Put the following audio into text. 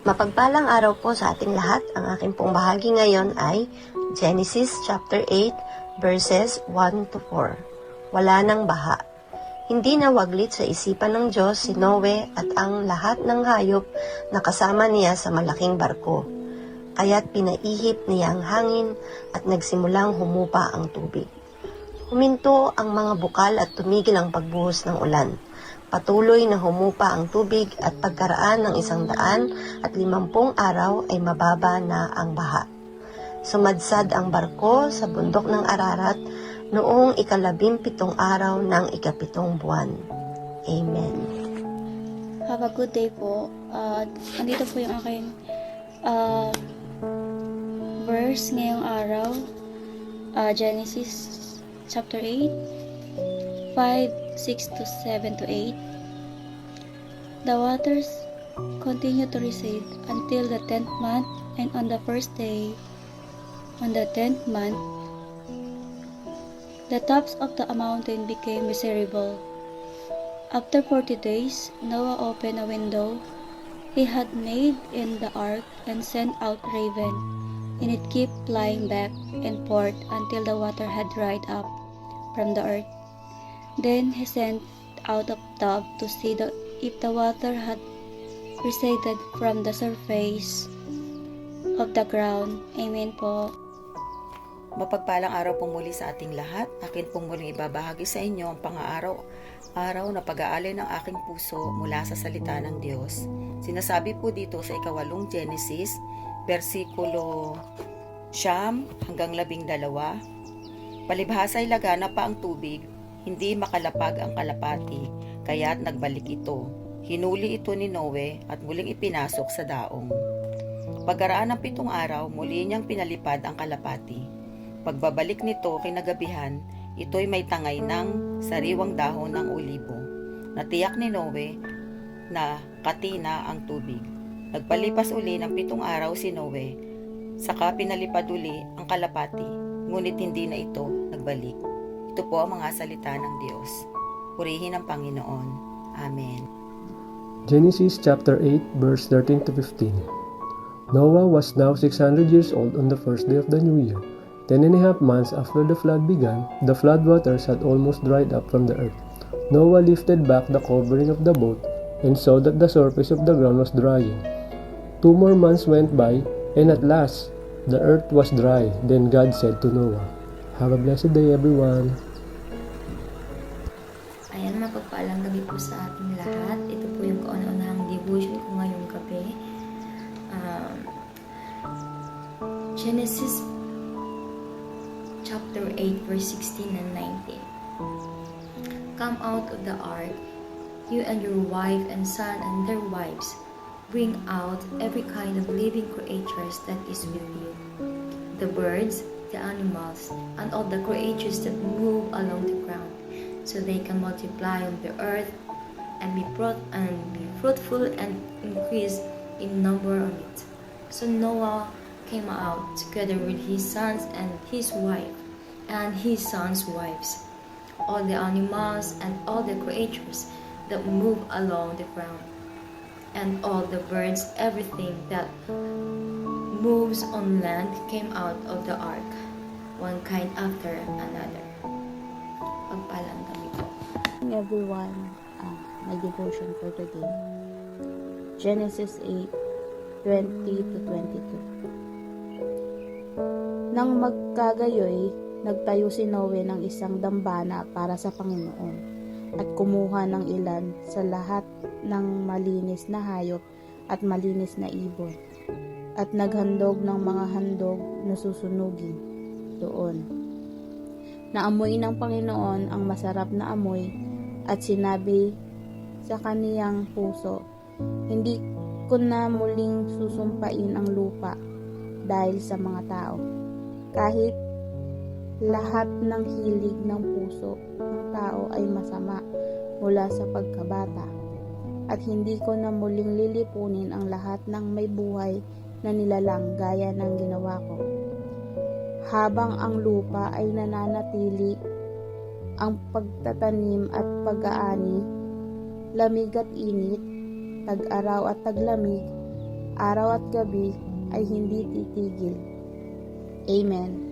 Mapagpalang araw po sa ating lahat. Ang aking pong bahagi ngayon ay Genesis chapter 8 verses 1 to 4. Wala nang baha. Hindi nawaglit sa isipan ng Diyos si Noe at ang lahat ng hayop na kasama niya sa malaking barko. Kaya't pinaihip niya ang hangin at nagsimulang humupa ang tubig. Huminto ang mga bukal at tumigil ang pagbuhos ng ulan. Patuloy na humupa ang tubig at pagkaraan ng 150 araw ay mababa na ang baha. Sumadsad ang barko sa bundok ng Ararat noong 17 araw ng 7 buwan. Amen. Have a good day po. Andito po yung aking verse ngayong araw. Genesis chapter 8, 5, 6 to 7 to 8. The waters continued to recede until the 10th month, and on the first day, on the 10th month, the tops of the mountain became visible. After 40 days, Noah opened a window he had made in the ark and sent out raven, and it kept flying back and forth until the water had dried up from the earth. Then he sent out a dove to see if the water had receded from the surface of the ground. Amen po. Mapagpalang araw pong muli sa ating lahat. Akin pong muling ibabahagi sa inyo ang pang-araw na pag-aalay ng aking puso mula sa salita ng Diyos. Sinasabi po dito sa 8 Genesis, versikulo 9 hanggang 12. Palibhasa'y lagana pa ang tubig, hindi makalapag ang kalapati, kaya't nagbalik ito. Hinuli ito ni Noe at muling ipinasok sa daong. Pagkaraan ng 7 araw, muli niyang pinalipad ang kalapati. Pagbabalik nito kinagabihan, ito'y may tangay ng sariwang dahon ng olibo. Natiyak ni Noe na katina ang tubig. Nagpalipas uli ng 7 araw si Noe, saka pinalipad uli ang kalapati, ngunit hindi na ito nagbalik. Ito po ang mga salita ng Diyos. Purihin ang Panginoon. Amen. Genesis chapter 8 verse 13 to 15. Noah was now 600 years old on the first day of the new year. 10.5 months after the flood began, the flood waters had almost dried up from the earth. Noah lifted back the covering of the boat and saw that the surface of the ground was drying. 2 more months went by, and at last, the earth was dry. Then God said to Noah, "Have a blessed day, everyone." Ayan, mapagpalang gabi po sa ating lahat. Ito po yung kauna-unahang devotion ko ngayong gabi. Genesis chapter 8 verse 16 and 19. Come out of the ark, you and your wife and son and their wives. Bring out every kind of living creatures that is with you, the birds, the animals, and all the creatures that move along the ground, so they can multiply on the earth and be fruitful and increase in number on it. So Noah came out together with his sons and his wife and his sons' wives, all the animals and all the creatures that move along the ground, and all the birds, everything that moves on land came out of the ark, one kind after another. Pagpalang kami po. Everyone, my devotion for today. Genesis 8:20 to 22. Nang magkagayoy, nagtayo si Noe ng isang dambana para sa Panginoon at kumuha ng ilan sa lahat ng malinis na hayop at malinis na ibon at naghandog ng mga handog na susunugin doon. Naamoy ng Panginoon ang masarap na amoy at sinabi sa kaniyang puso, "Hindi ko na muling susumpain ang lupa dahil sa mga tao. Kahit lahat ng hilig ng puso ng tao ay masama mula sa pagkabata, at hindi ko na muling lilipunin ang lahat ng may buhay na nilalang gaya ng ginawa ko. Habang ang lupa ay nananatili, ang pagtatanim at pag-aani, lamig at init, tag-araw at taglamig, araw at gabi ay hindi titigil. Amen.